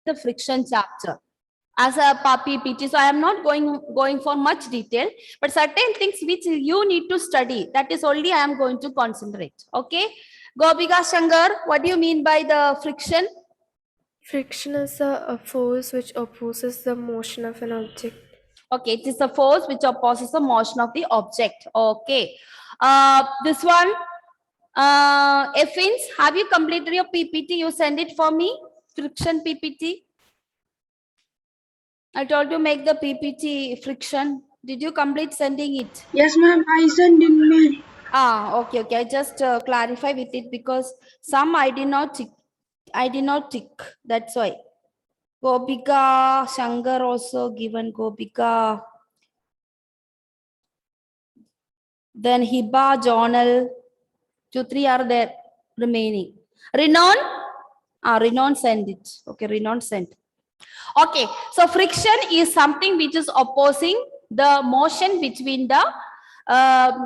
the friction chapter as a PPT. So I am not going for much detail, but certain things which you need to study, that is only I am going to concentrate. Okay. Gopika Shankar, what do you mean by the friction? Friction is a force which opposes the motion of an object. Okay, it is the force which opposes the motion of the object. Okay. This one, Effins, have you completed your PPT? You send it for me, friction PPT. I told you make the PPT friction. Did you complete sending it? Yes, ma'am. I sent in mail. Okay. I just clarify with it because some I did not tick. That's why. Gopika, Shankar also given Gopika. Then Hiba, Jonal, 2, 3 are there remaining. Renon? Renon send it. Okay, Renon sent. Okay, so friction is something which is opposing the motion between the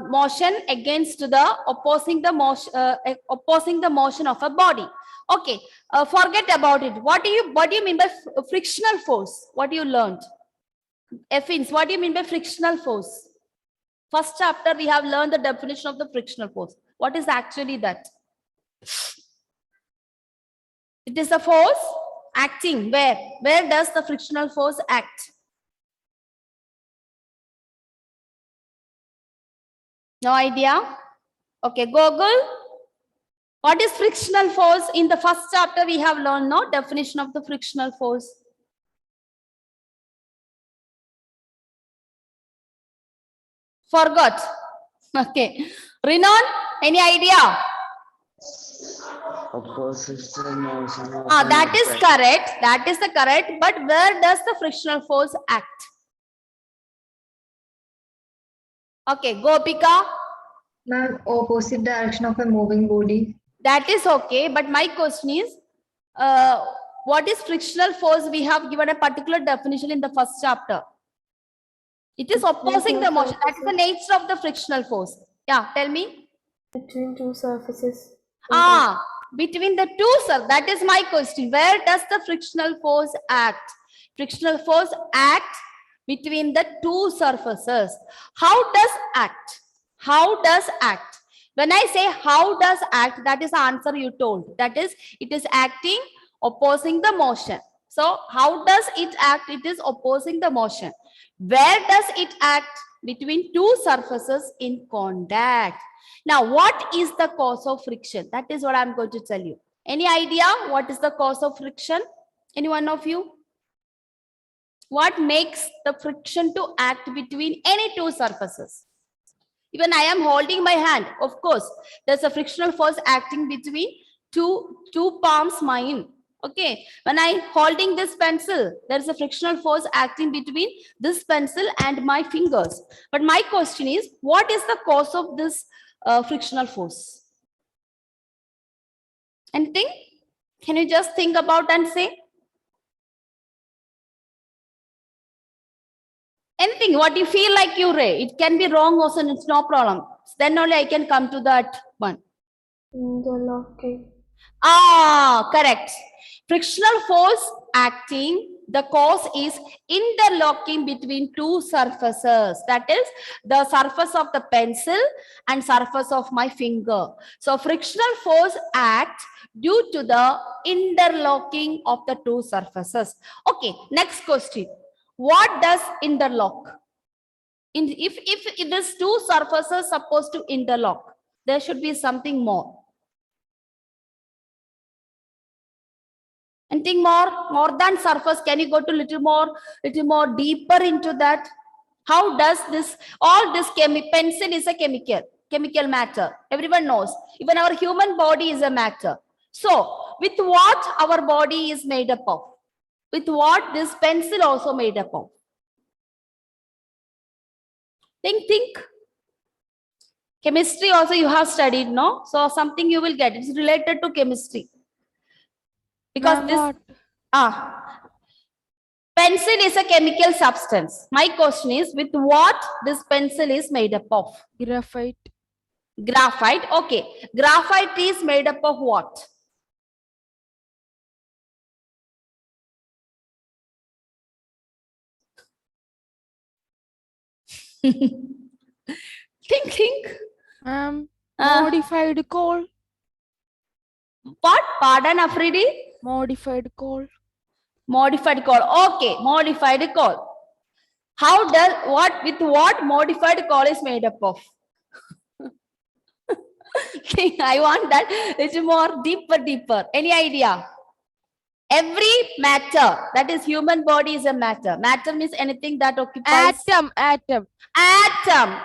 motion against the opposing the motion of a body. Okay, forget about it. What do you mean by frictional force? What you learned? Effins, what do you mean by frictional force? First chapter we have learned the definition of the frictional force. What is actually that? It is a force acting where? Where does the frictional force act? No idea? Okay, Google. What is frictional force? In the first chapter we have learned no definition of the frictional force. Forgot. Okay. Renon, any idea? Opposes the motion of That is correct. That is the correct. But where does the frictional force act? Okay, Gopika. Ma'am, opposite direction of a moving body. That is okay. But my question is, what is frictional force? We have given a particular definition in the first chapter. It is opposing the motion. That's the nature of the frictional force. Yeah, tell me. Between two surfaces. Between the two, sir. That is my question. Where does the frictional force act? Frictional force act between the two surfaces. How does act? How does act? When I say how does act, that is the answer you told. That is, it is acting opposing the motion. So how does it act? It is opposing the motion. Where does it act? Between two surfaces in contact. Now, what is the cause of friction? That is what I'm going to tell you. Any idea what is the cause of friction? Any one of you? What makes the friction to act between any two surfaces? Even I am holding my hand. Of course, there's a frictional force acting between two palms mine. Okay, when I holding this pencil, there is a frictional force acting between this pencil and my fingers. But my question is, what is the cause of this frictional force? Anything? Can you just think about and say? Anything, what you feel like you Ray. It can be wrong also, it's no problem. Then only I can come to that one. Interlocking. Correct. Frictional force acting, the cause is interlocking between two surfaces. That is the surface of the pencil and surface of my finger. So frictional force acts due to the interlocking of the two surfaces. Okay, next question. What does interlock? If these two surfaces supposed to interlock, there should be something more. Anything more than surface? Can you go to little more deeper into that? How does this, all this pencil is a chemical matter. Everyone knows. Even our human body is a matter. So with what our body is made up of? With what this pencil also made up of? Think. Chemistry also you have studied, no? So something you will get. It's related to chemistry. Because pencil is a chemical substance. My question is, with what this pencil is made up of? Graphite. Graphite. Okay. Graphite is made up of what? Think. Modified call. What? Pardon, Afridi? Modified call. Modified call. Okay, modified call. How does with what modified call is made up of? I want that. It's more deeper. Any idea? Every matter, that is human body is a matter. Matter means anything that occupies. Atom. Atom.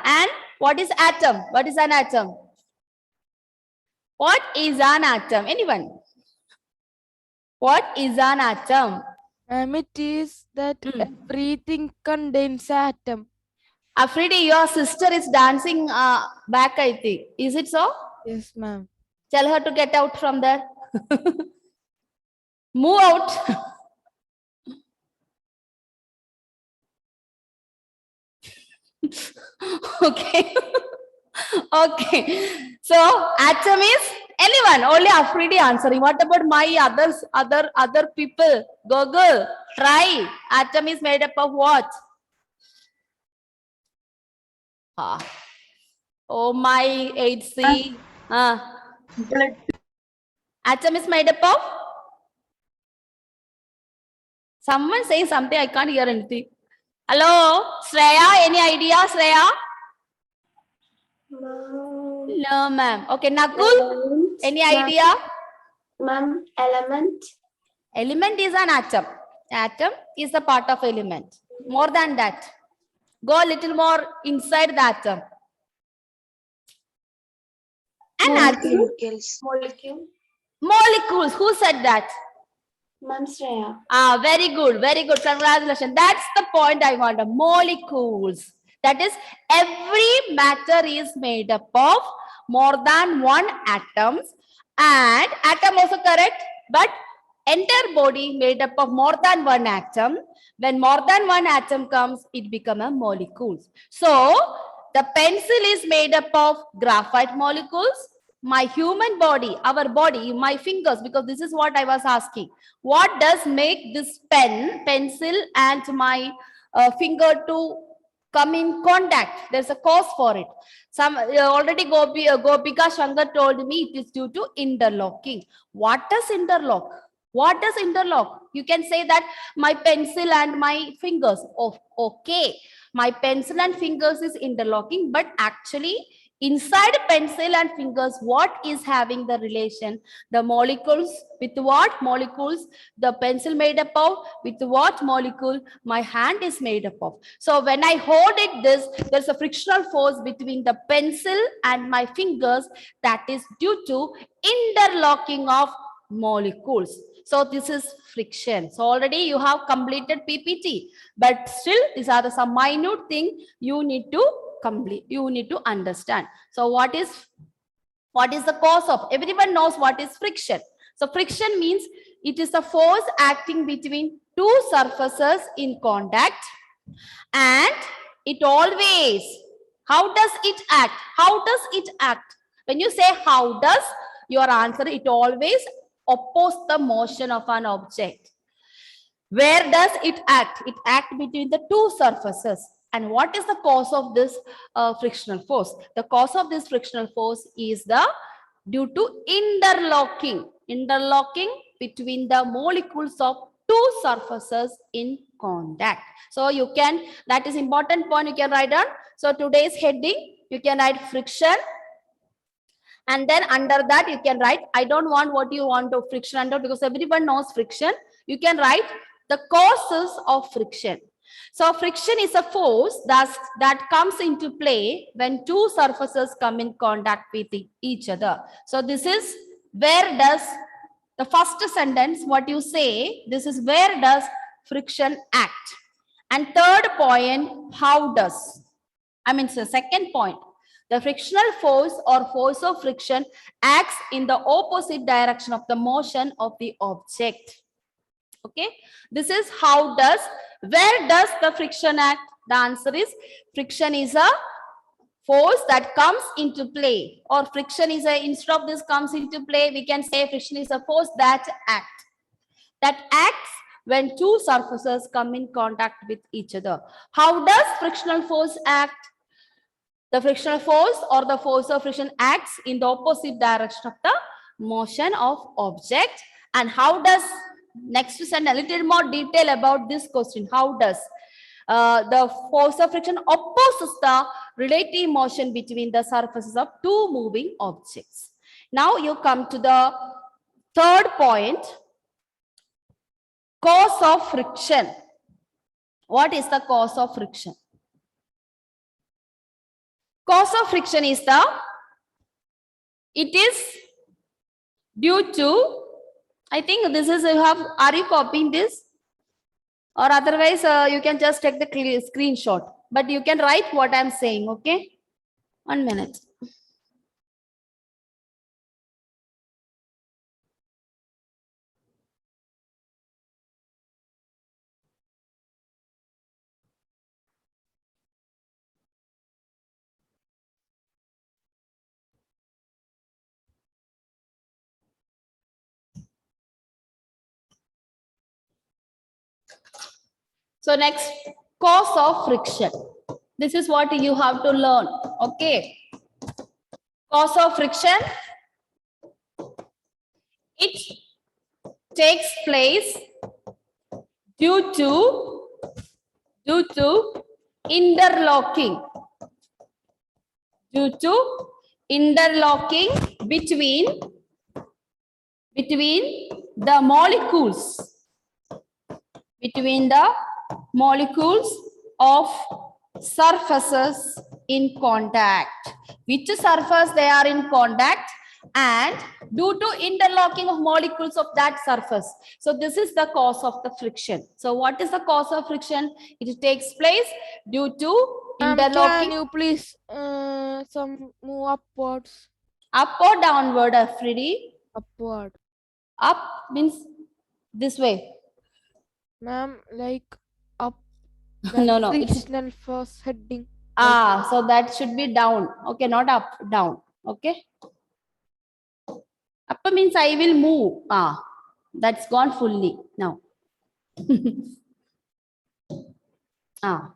And what is atom? What is an atom? What is an atom? Anyone? What is an atom? It is that everything contains atom. Afridi, your sister is dancing back, I think. Is it so? Yes, ma'am. Tell her to get out from there. Move out. Okay. Okay. So atom is anyone, only Afridi answering. What about my other people? Google, try. Atom is made up of what? Oh my 8C. Atom is made up of? Someone saying something, I can't hear anything. Hello, Shreya, any idea, Shreya? No, ma'am. Okay, Nakul, any idea? Ma'am, element. Element is an atom. Atom is a part of element. More than that. Go a little more inside the atom. An atom. Molecule. Molecules. Who said that? Ma'am, Shreya. Very good. Very good. Congratulations. That's the point I want. Molecules. That is, every matter is made up of more than one atoms. And atom also correct. But entire body made up of more than one atom. When more than one atom comes, it becomes a molecule. So, the pencil is made up of graphite molecules. My human body, our body, my fingers, because this is what I was asking. What does make this pencil and my finger to come in contact? There's a cause for it. Some already Gopika Shankar told me it is due to interlocking. What does interlock? What does interlock? You can say that my pencil and my fingers. Oh, okay. My pencil and fingers is interlocking, but actually inside pencil and fingers, what is having the relation? The molecules with what molecules? The pencil made up of with what molecule? My hand is made up of. So when I hold it, there's a frictional force between the pencil and my fingers that is due to interlocking of molecules. So this is friction. So already you have completed PPT, but still these are some minute thing you need to complete. You need to understand. So what is the cause of? Everyone knows what is friction. So friction means it is a force acting between two surfaces in contact, and it always. How does it act? How does it act? When you say how does, your answer, it always oppose the motion of an object. Where does it act? It acts between the two surfaces. And what is the cause of this frictional force? The cause of this frictional force is due to interlocking between the molecules of two surfaces in contact. So you can, that is important point you can write down. So today's heading, you can write friction. And then under that, you can write, I don't want what you want to friction under, because everyone knows friction. You can write the causes of friction. So friction is a force that comes into play when two surfaces come in contact with each other. So this is where does the first sentence, what you say, this is where does friction act. And third point, how does. So second point. The frictional force or force of friction acts in the opposite direction of the motion of the object. Okay, this is how does. Where does the friction act? The answer is friction is a force that comes into play, or friction is instead of this comes into play, we can say friction is a force that acts when two surfaces come in contact with each other. How does frictional force act? The frictional force or the force of friction acts in the opposite direction of the motion of object. And how does, next to send a little more detail about this question. How does the force of friction opposes the relative motion between the surfaces of two moving objects. Now you come to the third point, cause of friction. What is the cause of friction? Cause of friction is it is due to, I think this is, are you copying this? Or otherwise you can just take the screenshot, but you can write what I'm saying, okay? 1 minute. So next, cause of friction. This is what you have to learn, okay? Cause of friction, it takes place due to interlocking, between the molecules of surfaces in contact. Which surface they are in contact, and due to interlocking of molecules of that surface. So this is the cause of the friction. So what is the cause of friction? It takes place due to Can interlocking. you please some move upwards? Up or downward, Afridi? Upward. Up means this way. Ma'am, like up. No, no, it's- Frictional force heading. So that should be down. Okay, not up, down. Okay. Up means I will move. That's gone fully now.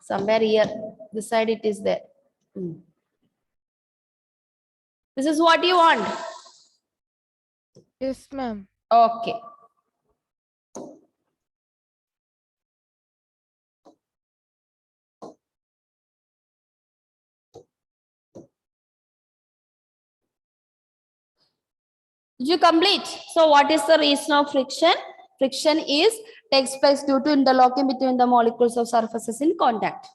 Somewhere here, this side it is there. This is what you want. Yes, ma'am. Okay. Did you complete? So what is the reason of friction? Friction takes place due to interlocking between the molecules of surfaces in contact.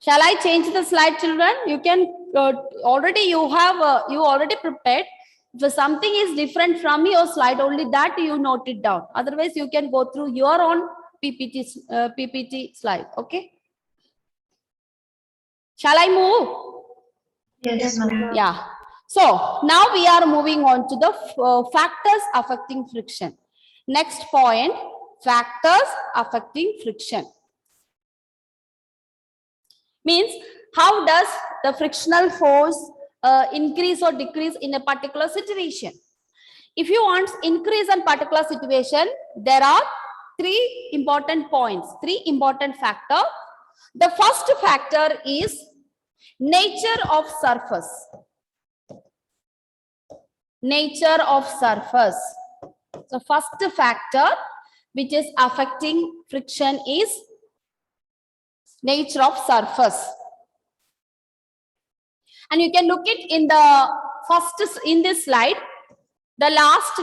Shall I change the slide, children? You can already you already prepared. If something is different from your slide, only that you note it down. Otherwise, you can go through your own PPT slide. Okay. Shall I move? Yes, ma'am. Yeah. So now we are moving on to the factors affecting friction. Next point, factors affecting friction. Means how does the frictional force increase or decrease in a particular situation? If you want increase in particular situation, there are three important points, three important factors. The first factor is nature of surface. Nature of surface. So first factor which is affecting friction is nature of surface. And you can look it in the first, in this slide, the last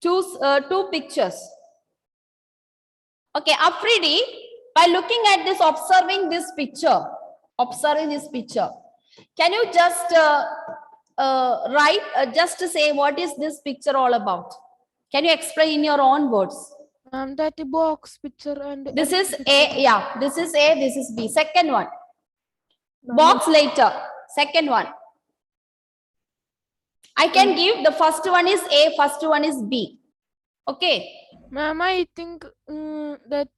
two pictures. Okay, Afridi, by looking at this, observing this picture, can you just just to say what is this picture all about? Can you explain in your own words? That box picture and This is A, yeah, this is A, this is B. Second one. Box later. Second one. I can give the first one is A, first one is B. Okay. ma'am, I think that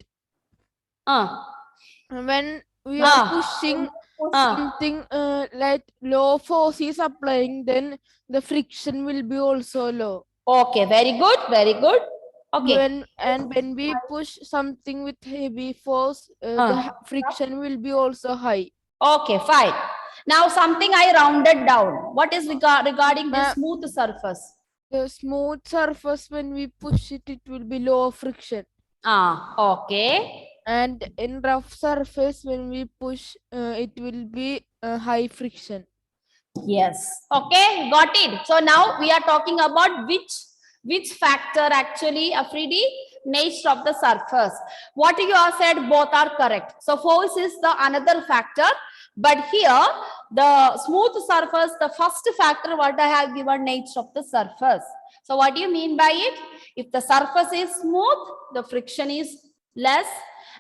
when we are pushing something like low force is applying, then the friction will be also low. Okay, very good, very good. Okay. when we push something with heavy force, the friction will be also high. Okay, fine. Now something I rounded down. What is regarding this Ma'am, smooth surface? the smooth surface, when we push it, it will be low friction. Okay. And in rough surface, when we push, it will be high friction. Yes. Okay, got it. So now we are talking about which factor actually, Afridi, nature of the surface. What you have said, both are correct. So force is the another factor, but here the smooth surface, the first factor what I have given, nature of the surface. So what do you mean by it? If the surface is smooth, the friction is less,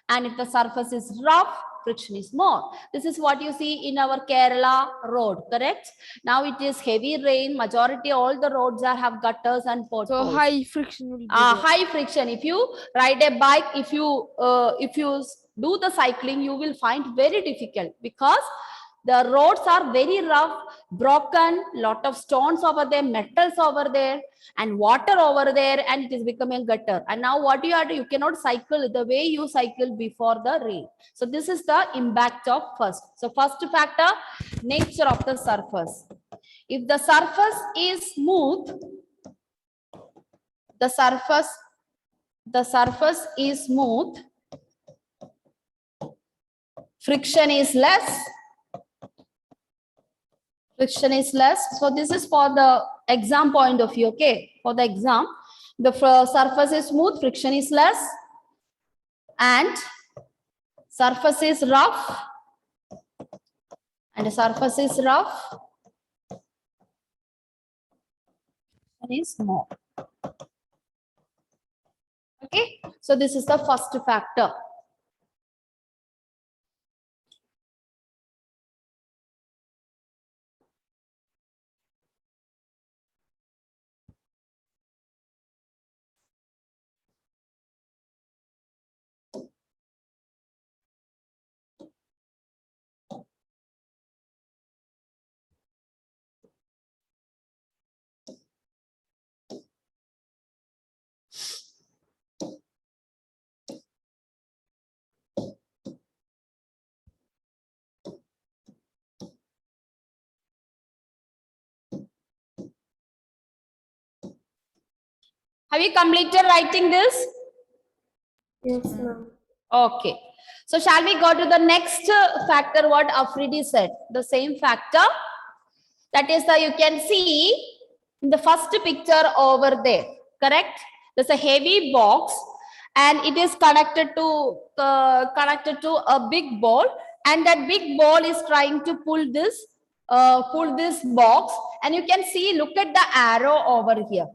and if the surface is rough, friction is more. This is what you see in our Kerala road, correct? Now it is heavy rain, majority all the roads have gutters and potholes. So high friction will be High friction. If you ride a bike, if you do the cycling, you will find very difficult because the roads are very rough, broken, lot of stones over there, metals over there, and water over there, and it is becoming gutter. And now what you are, you cannot cycle the way you cycle before the rain. So this is the impact of first. So first factor, nature of the surface. If the surface is smooth, the surface is smooth, friction is less. Friction is less. So this is for the exam point of view. Okay, for the exam, the surface is smooth, friction is less, and surface is rough, and the surface is rough and is more. Okay, so this is the first factor. Have you completed writing this? Yes, ma'am. Okay. So shall we go to the next factor what Afridi said? The same factor. That is you can see in the first picture over there. Correct? There's a heavy box and it is connected to a big ball, and that big ball is trying to pull this box, and you can see, look at the arrow over here.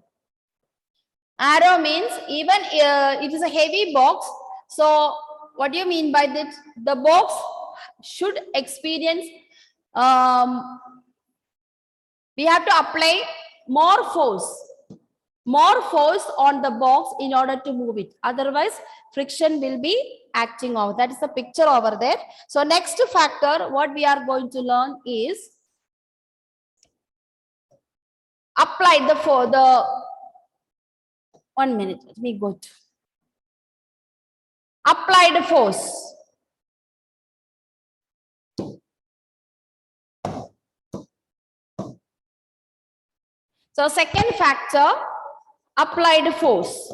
Arrow means even it is a heavy box. So what do you mean by that? The box should experience, we have to apply more force on the box in order to move it. Otherwise, friction will be acting out. That is the picture over there. So next factor, what we are going to learn is apply the 1 minute. Let me go to applied force. So second factor, applied force.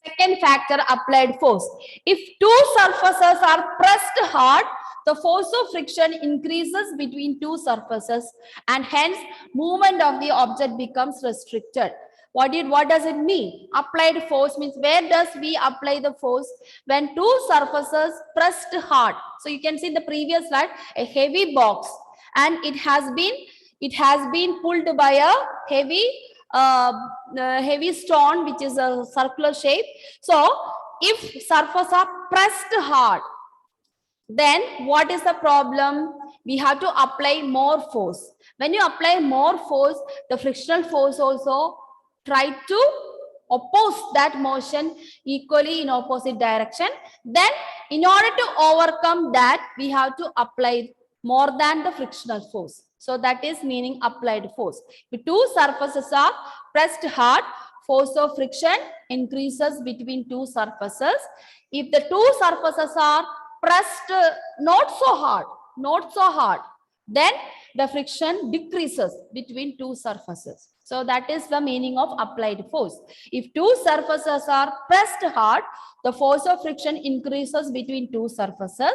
Second factor, applied force. If two surfaces are pressed hard, the force of friction increases between two surfaces, and hence movement of the object becomes restricted. What does it mean? Applied force means where does we apply the force? When two surfaces pressed hard. So you can see in the previous slide, a heavy box, and it has been pulled by a heavy stone which is a circular shape. So if surface are pressed hard, then what is the problem? We have to apply more force. When you apply more force, the frictional force also try to oppose that motion equally in opposite direction. Then in order to overcome that, we have to apply more than the frictional force. So that is meaning applied force. If two surfaces are pressed hard, force of friction increases between two surfaces. If the two surfaces are pressed not so hard, then the friction decreases between two surfaces. So that is the meaning of applied force. If two surfaces are pressed hard, the force of friction increases between two surfaces.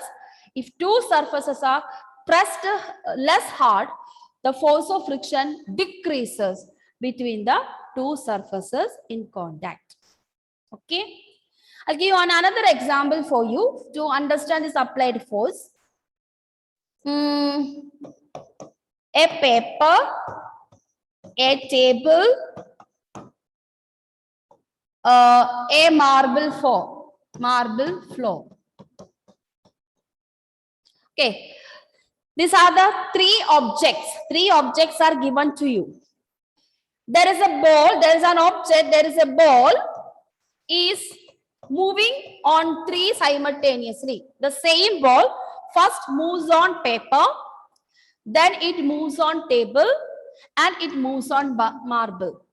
If two surfaces are pressed less hard, the force of friction decreases between the two surfaces in contact. Okay. I'll give you another example for you to understand this applied force. A paper, a table, a marble floor. Okay. These are the three objects. Three objects are given to you. There is a ball, there is an object, there is a ball is moving on three simultaneously. The same ball first moves on paper, then it moves on table, and it moves on marble.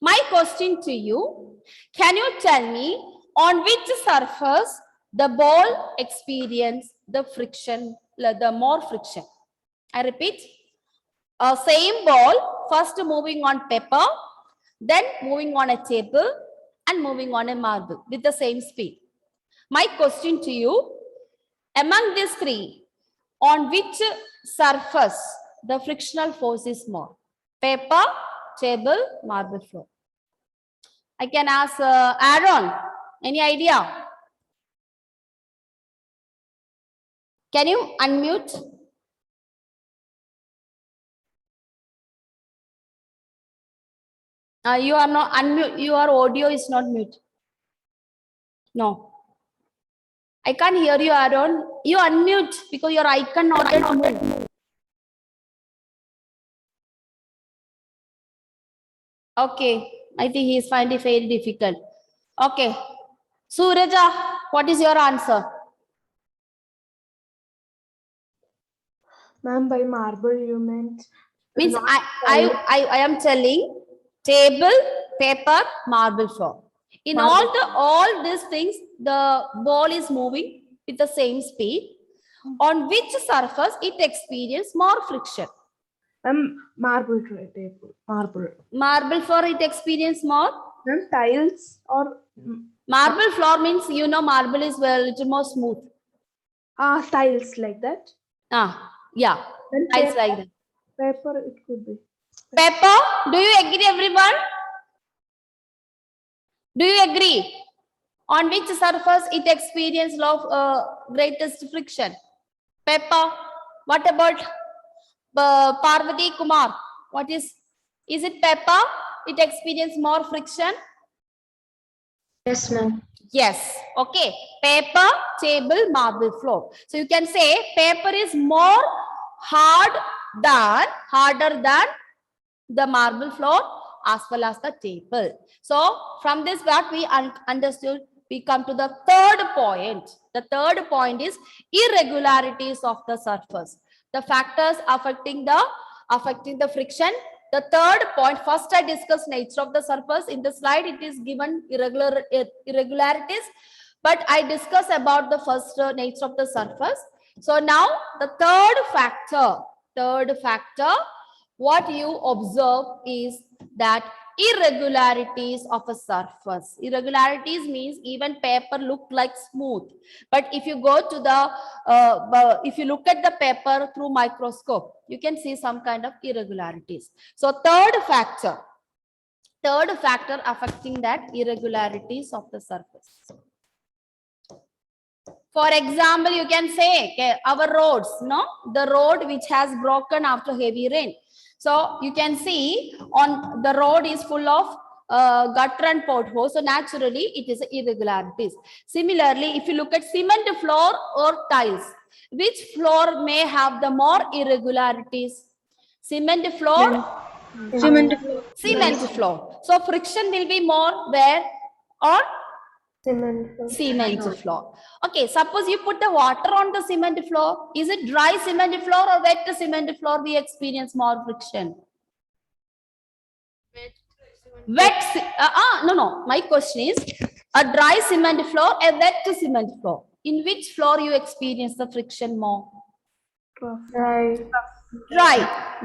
My question to you, can you tell me on which surface the ball experience the friction, the more friction? I repeat, same ball first moving on paper, then moving on a table, and moving on a marble with the same speed. My question to you, among these three, on which surface the frictional force is more? Paper, table, marble floor. I can ask Aaron, any idea? Can you unmute? You are not unmute. Your audio is not mute. No. I can't hear you, Aaron. You unmute because your icon not yet moved. Okay. I think he is finding it very difficult. Okay. Suraja, what is your answer? Ma'am, by marble you meant Means not I am telling table, paper, marble floor. In all these things, the ball is moving with the same speed. On which surface it experiences more friction? marble table. Marble. Marble floor it experiences more. Ma'am, tiles or Marble floor means you know marble is a little more smooth. tiles like that. Yeah, Then it's like that. paper it could be. Paper, do you agree, everyone? Do you agree? On which surface it experiences greatest friction? Paper. What about Parvati Kumar? What is it paper? It experiences more friction? Yes, ma'am. Yes. Okay. Paper, table, marble floor. So you can say paper is more harder than the marble floor as well as the table. So from this what we understood, we come to the third point. The third point is irregularities of the surface. The factors affecting the friction. The third point, first I discussed nature of the surface. In the slide it is given irregularities, but I discuss about the first nature of the surface. So now the third factor, what you observe is that irregularities of a surface. Irregularities means even paper look like smooth, but if you go to the if you look at the paper through microscope, you can see some kind of irregularities. So third factor affecting that irregularities of the surface. For example, you can say, okay, our roads, no, the road which has broken after heavy rain. So you can see on the road is full of gutter and potholes. So naturally it is irregularities. Similarly, if you look at cement floor or tiles, which floor may have the more irregularities? Cement floor? Cement. Cement floor. So friction will be more where? On Cement floor. Cement floor. Okay, suppose you put the water on the cement floor. Is it dry cement floor or wet cement floor we experience more friction? No. My question is a dry cement floor, a wet cement floor. In which floor you experience the friction more? Right.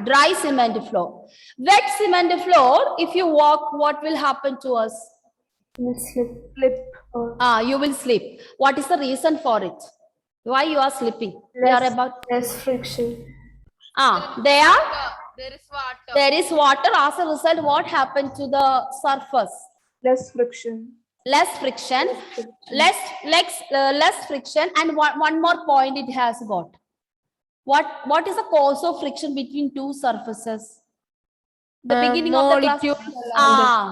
Dry cement floor. Wet cement floor, if you walk, what will happen to us? You slip. Slip. You will slip. What is the reason for it? Why you are slipping? We are about Less friction. there is water. As a result, what happened to the surface? Less friction. Less friction, less friction, and one more point it has got. What is the cause of friction between two surfaces? The beginning of the class.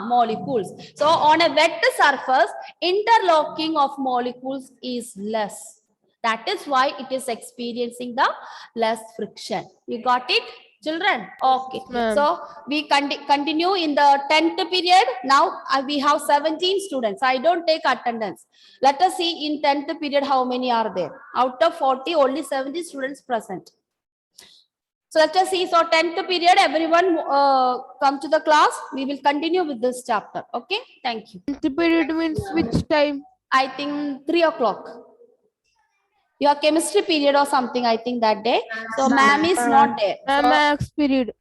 Molecules. So on a wet surface, interlocking of molecules is less. That is why it is experiencing the less friction. You got it, children? Okay. So we continue in the 10th period. Now we have 17 students. I don't take attendance. Let us see in 10th period how many are there. Out of 40, only 70 students present. So let us see. So 10th period, everyone come to the class. We will continue with this chapter. Okay. Thank you. 10th period means which time? I think 3 o'clock. Your chemistry period or something, I think that day. So ma'am is not there. Max period.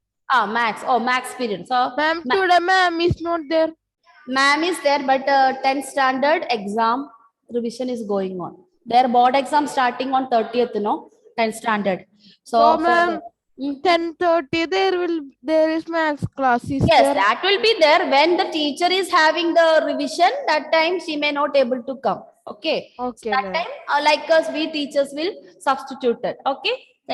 Max. Oh, max period. So Ma'am, today ma'am is not there. ma'am is there, but 10th standard exam revision is going on. Their board exam starting on 30th, 10th standard. So So ma'am, 10:30 there is max classes. yes, there. that will be there when the teacher is having the revision. That time she may not able to come. Okay. Okay, That ma'am. time, like us, we teachers will substitute it. Okay.